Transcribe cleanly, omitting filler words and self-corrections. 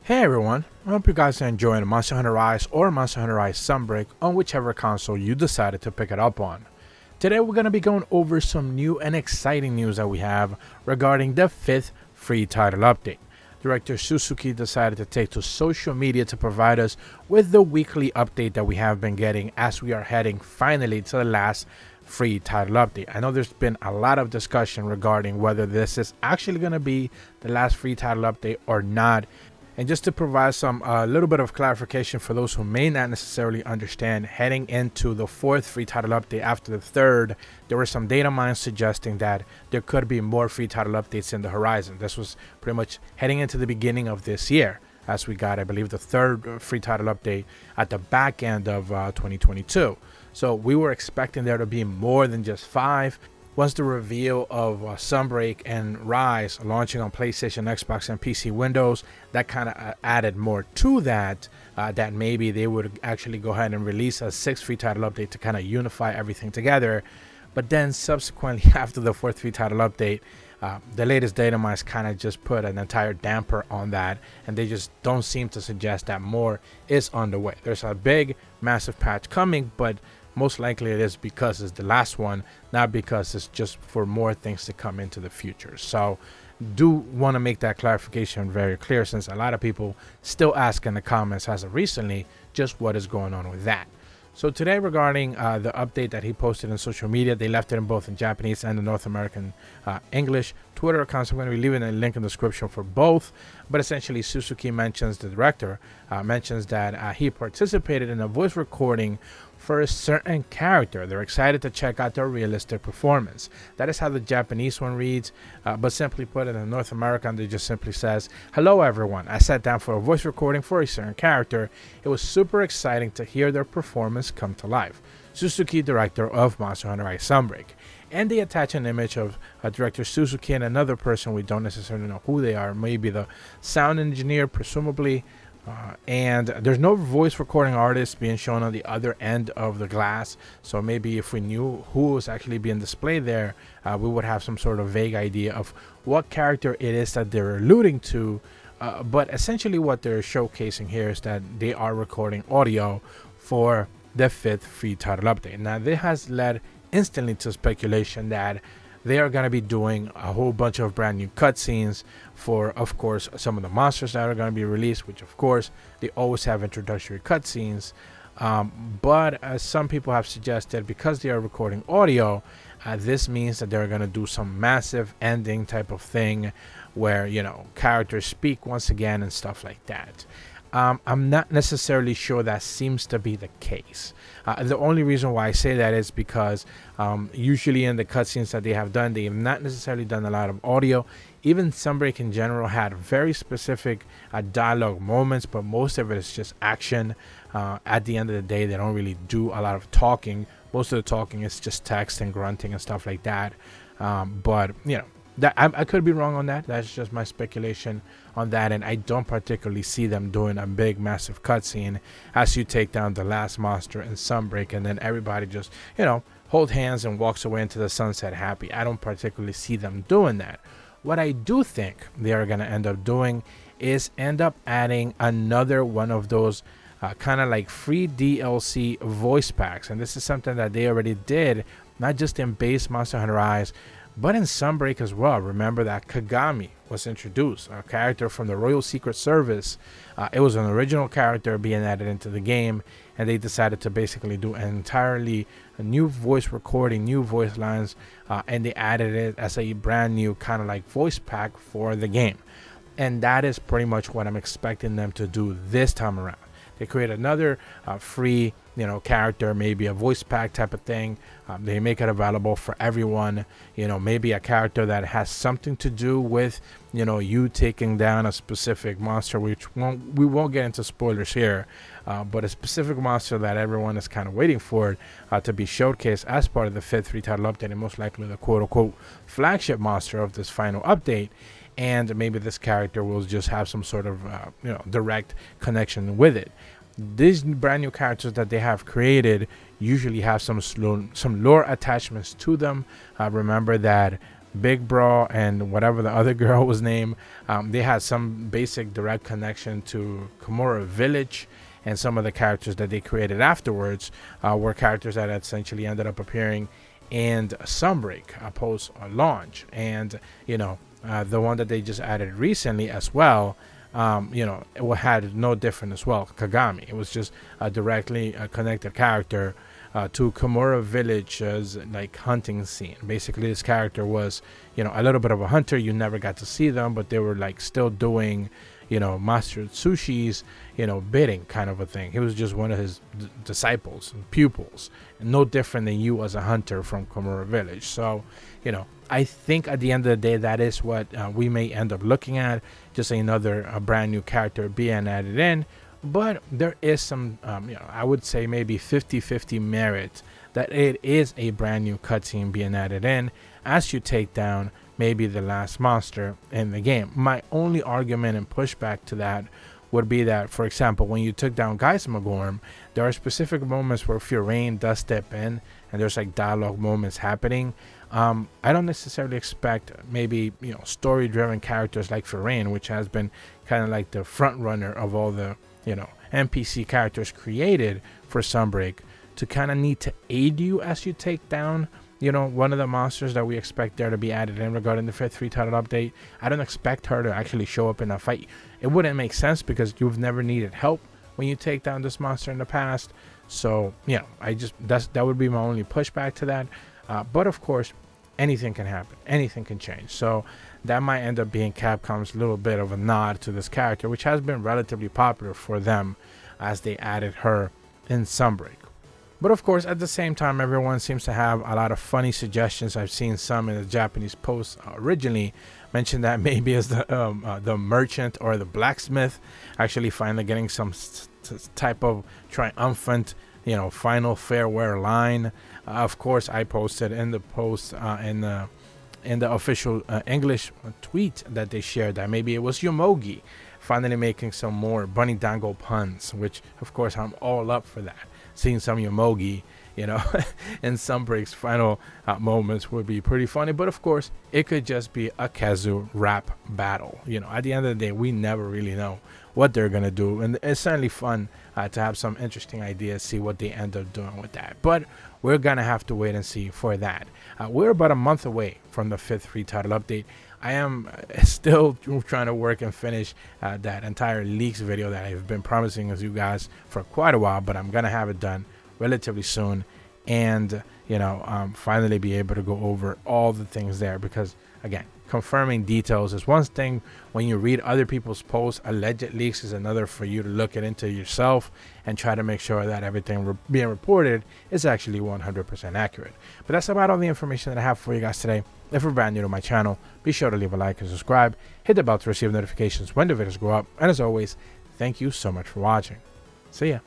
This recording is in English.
Hey everyone, I hope you guys are enjoying Monster Hunter Rise or Monster Hunter Rise Sunbreak on whichever console you decided to pick it up on. Today we're going to be going over some new and exciting news that we have regarding the 5th free title update. Director Suzuki decided to take to social media to provide us with the weekly update that we have been getting as we are heading finally to the last free title update. I know there's been a lot of discussion regarding whether this is actually going to be the last free title update or not. And just to provide some little bit of clarification for those who may not necessarily understand, heading into the 4th free title update after the 3rd, there were some data mines suggesting that there could be more free title updates in the horizon. This was pretty much heading into the beginning of this year, as we got, I believe, the 3rd free title update at the back end of 2022. So we were expecting there to be more than just 5. Once the reveal of Sunbreak and Rise launching on PlayStation, Xbox, and PC Windows, that kind of added more to that, that maybe they would actually go ahead and release a 6th free title update to kind of unify everything together. But then subsequently, after the 4th free title update, the latest data mines kind of just put an entire damper on that, and they just don't seem to suggest that more is on the way. There's a big, massive patch coming, but most likely it is because it's the last one, not because it's just for more things to come into the future. So do want to make that clarification very clear, since a lot of people still ask in the comments as of recently just what is going on with that. So today, regarding the update that he posted on social media, they left it in both in Japanese and the North American English Twitter accounts. I'm going to be leaving a link in the description for both. But essentially, Suzuki mentions, the director mentions that he participated in a voice recording for a certain character. They're excited to check out their realistic performance. That is how the Japanese one reads, but simply put, in North American, they just simply says, "Hello everyone, I sat down for a voice recording for a certain character. It was super exciting to hear their performance come to life." Suzuki, director of Monster Hunter Rise Sunbreak. And they attach an image of director Suzuki and another person. We don't necessarily know who they are, maybe the sound engineer, presumably. And there's no voice recording artist being shown on the other end of the glass, so maybe if we knew who was actually being displayed there, we would have some sort of vague idea of what character it is that they're alluding to. But essentially what they're showcasing here is that they are recording audio for the 5th free title update. Now this has led instantly to speculation that they are going to be doing a whole bunch of brand new cutscenes for, of course, some of the monsters that are going to be released, which of course they always have introductory cutscenes. But as some people have suggested, because they are recording audio, this means that they're going to do some massive ending type of thing where, you know, characters speak once again and stuff like that. I'm not necessarily sure that seems to be the case. The only reason why I say that is because usually in the cutscenes that they have done, they have not necessarily done a lot of audio. Even Sunbreak in general had very specific dialogue moments, but most of it is just action. At the end of the day, they don't really do a lot of talking. Most of the talking is just text and grunting and stuff like that. But, you know, that I could be wrong on that. That's just my speculation on that, and I don't particularly see them doing a big massive cutscene as you take down the last monster in Sunbreak and then everybody just, you know, hold hands and walks away into the sunset happy. I don't particularly see them doing that. What I do think they are going to end up doing is end up adding another one of those kind of like free DLC voice packs, and this is something that they already did, not just in base Monster Hunter Rise, but in Sunbreak as well. Remember that Kagami was introduced, a character from the Royal Secret Service. It was an original character being added into the game, and they decided to basically do an entirely new voice recording, new voice lines, and they added it as a brand new kind of like voice pack for the game. And that is pretty much what I'm expecting them to do this time around. They create another free, you know, character, maybe a voice pack type of thing. They make it available for everyone. You know, maybe a character that has something to do with, you know, you taking down a specific monster, which we won't get into spoilers here, but a specific monster that everyone is kind of waiting for to be showcased as part of the 5th free title update, and most likely the quote-unquote flagship monster of this final update. And maybe this character will just have some sort of you know, direct connection with it. These brand new characters that they have created usually have some lore attachments to them. Remember that Big Bro and whatever the other girl was named, they had some basic direct connection to Komura Village, and some of the characters that they created afterwards were characters that essentially ended up appearing in Sunbreak post launch. And the one that they just added recently as well, it had no different as well. Kagami, it was just a directly connected character to Komura Village's like hunting scene. Basically, this character was a little bit of a hunter. You never got to see them, but they were like still doing Master Tsushi's bidding kind of a thing. He was just one of his disciples and pupils, and no different than you as a hunter from Komura Village. So I think at the end of the day, that is what we may end up looking at, just another brand new character being added in. But there is some I would say maybe 50-50 merit that it is a brand new cutscene being added in as you take down maybe the last monster in the game. My only argument and pushback to that would be that, for example, when you took down Iceborne, there are specific moments where Fiorane does step in and there's like dialogue moments happening. I don't necessarily expect maybe story-driven characters like Fiorane, which has been kind of like the front runner of all the NPC characters created for Sunbreak, to kind of need to aid you as you take down one of the monsters that we expect there to be added in regarding the 5th free title update. I don't expect her to actually show up in a fight. It wouldn't make sense because you've never needed help when you take down this monster in the past. So that would be my only pushback to that. But of course, anything can happen, anything can change. So that might end up being Capcom's little bit of a nod to this character, which has been relatively popular for them as they added her in Sunbreak. But of course, at the same time, everyone seems to have a lot of funny suggestions. I've seen some in the Japanese posts originally mentioned that maybe as the merchant or the blacksmith actually finally getting some type of triumphant final farewell line. Of course, I posted in the post in the official English tweet that they shared that maybe it was Yomogi finally making some more bunny dangle puns, which of course I'm all up for that. Seeing some Yomogi in Sunbreak's final moments would be pretty funny. But of course, it could just be a Kazu rap battle. At the end of the day, we never really know what they're gonna do, and it's certainly fun to have some interesting ideas, see what they end up doing with that. But we're gonna have to wait and see for that. We're about a month away from the 5th free title update. I am still trying to work and finish that entire leaks video that I've been promising as you guys for quite a while, but I'm gonna have it done relatively soon, and finally be able to go over all the things there, because again, confirming details is one thing. When you read other people's posts, alleged leaks is another for you to look it into yourself and try to make sure that everything being reported is actually 100% accurate. But that's about all the information that I have for you guys today. If you're brand new to my channel, be sure to leave a like and subscribe. Hit the bell to receive notifications when the videos go up. And as always, thank you so much for watching. See ya.